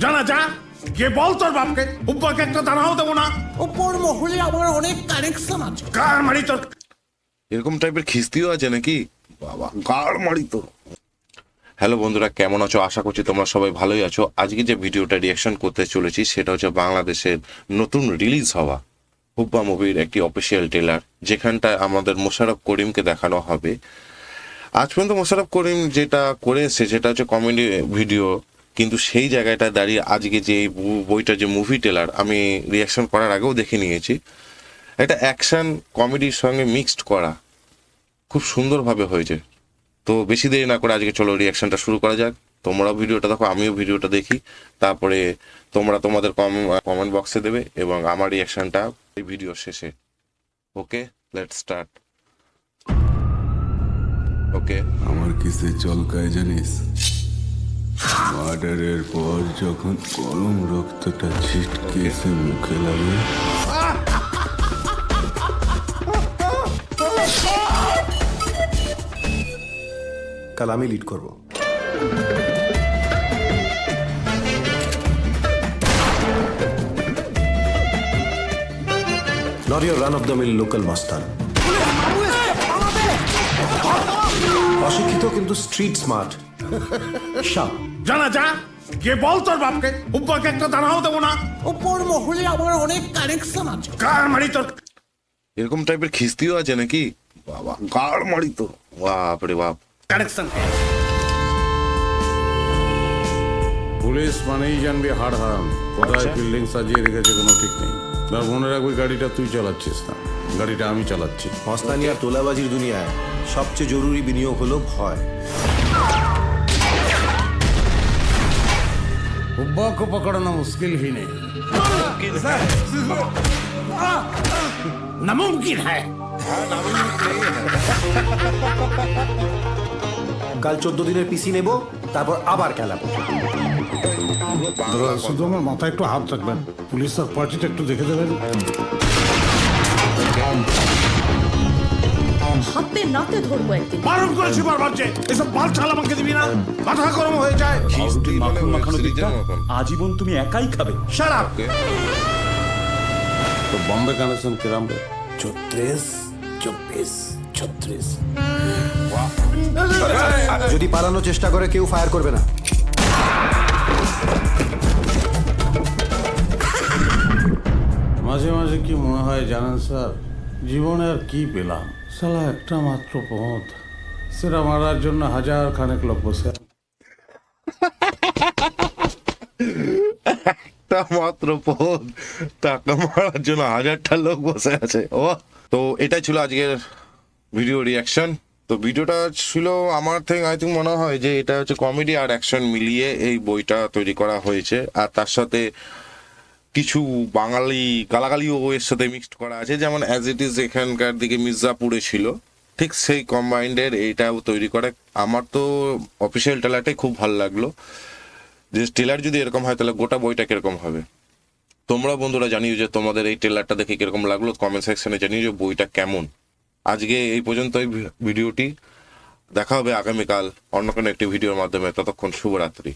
জানা যা গিয়ে বল তোর বাপকে উপরকে একটা দানাও দেবো না। ওপর মহলে আমার অনেক কানেকশন আছে। কার মারি তোর। এরকম টাইপের খিস্তিও আছে নাকি? বাবা গাড় মারি তো। হ্যালো বন্ধুরা, কেমন আছো? আশা করছি তোমরা সবাই ভালোই আছো। আজকে যে ভিডিওটা রিয়াকশন করতে চলেছি সেটা হচ্ছে বাংলাদেশের নতুন রিলিজ হওয়া হুব্বা মুভির একটি অফিসিয়াল ট্রেলার, যেখানটায় আমাদের মোশাররফ করিমকে দেখানো হবে। আজ পর্যন্ত মোশাররফ করিম যেটা করে এসেছে সেটা হচ্ছে কমেডি ভিডিও, কিন্তু সেই জায়গাটা দাঁড়িয়ে আজকে যে এই বইটা যে মুভি ট্রেলার আমি রিয়াকশন করার আগেও দেখে নিয়েছি, এটা অ্যাকশন কমেডির সঙ্গে মিক্সড করা খুব সুন্দরভাবে হয়েছে। তো বেশি দেরি না করে আজকে চলো রিয়াকশনটা শুরু করা যাক। তোমরা ভিডিওটা দেখো, আমিও ভিডিওটা দেখি, তারপরে তোমরা তোমাদের কমেন্ট বক্সে দেবে এবং আমার রিয়াকশনটা এই ভিডিও শেষে। ওকে, লেটস স্টার্ট। ওকে, আমার কিসে চলকায় জানিস? মার্ডারের পর যখন গরম রক্তটা ছিটকে এসে মুখে লাগে, কাল আমি লিড করব। Not your run of the mill local মাস্তান, অশিক্ষিত কিন্তু স্ট্রিট স্মার্ট। শাম, জানা যা গিয়ে বল তোর বাপকে উপরকে একটা দানাও দেবো না। ওপর মহলে আমার অনেক কানেকশন আছে। কার মারি তোর। এরকম টাইপের খিস্তিও আছে নাকি? বাবা গাড় মারি তো। বাপরে বাপ। কানেকশন পুলিশ মানেই জানবি হাড় হারাম। কোথায় আচ্ছা। বিল্ডিং সাজিয়ে রেখেছে কোনো ঠিক নেই। তার মনে রাখবি গাড়িটা তুই চালাচ্ছিস না, গাড়িটা আমি চালাচ্ছি। মস্তানি আর তোলাবাজির দুনিয়ায় সবচেয়ে জরুরি বিনিয়োগ হলো ভয়। हुब्बा को पकड़ना मुश्किल ही नहीं। নামুমকিন হ্যায়। কাল 14 দিনের পিসি নেব, তারপর আবার খেলাবো। শুধু আমার মাথায় একটু হাত রাখবেন, পুলিশ আর পার্টিটা একটু দেখে দেবেন। হাতে নাতে ধরবো একদিন। বারণ করেছি বারবার যে এসব বাল ছাল আমাকে দিবি না, মাথা গরম হয়ে যায়। খিস্তি মানে মাখন web মাখানো series দিকটা এর মতন। আজীবন তুমি একাই খাবে। সারাপ তো বম্বে কানেকশন কিরাম রে? 34, 24, 36। যদি পালানোর চেষ্টা করে কেউ ফায়ার করবে না। মাঝে মাঝে কি মনে হয় জানেন স্যার, জীবনে আর কি পেলাম? সালা একটা মাত্র পথ, সেটা মারার জন্য হাজার খানেক লোক বসে। একটা মাত্র পথ, টাকা মারার জন্য হাজারটা লোক বসে আছে। ও তো এটাই ছিল আজকের ভিডিও রিয়াকশন। তো ভিডিওটা ছিল আমার থেকে আই থিঙ্ক মনে হয় যে এটা হচ্ছে কমেডি আর অ্যাকশন মিলিয়ে এই বইটা তৈরি করা হয়েছে, আর তার সাথে কিছু বাঙালি গালাগালিও এর সাথে মিক্সড করা আছে, যেমন অ্যাজ ইট ইজ এখানকার দিকে মির্জাপুরে ছিল, ঠিক সেই কম্বাইন্ডের এইটাও তৈরি করে। আমার তো অফিসিয়াল ট্রেলারটাই খুব ভালো লাগলো। যে ট্রেলার যদি এরকম হয় তাহলে গোটা বইটা কিরকম হবে। তোমরা বন্ধুরা জানিও যে তোমাদের এই ট্রেলারটা দেখে কিরকম লাগলো, কমেন্ট সেকশনে জানিও যে বইটা কেমন। আজকে এই পর্যন্তই ভিডিওটি, দেখা হবে আগামীকাল অন্য কোনো একটি ভিডিওর মাধ্যমে। ততক্ষণ শুভরাত্রি।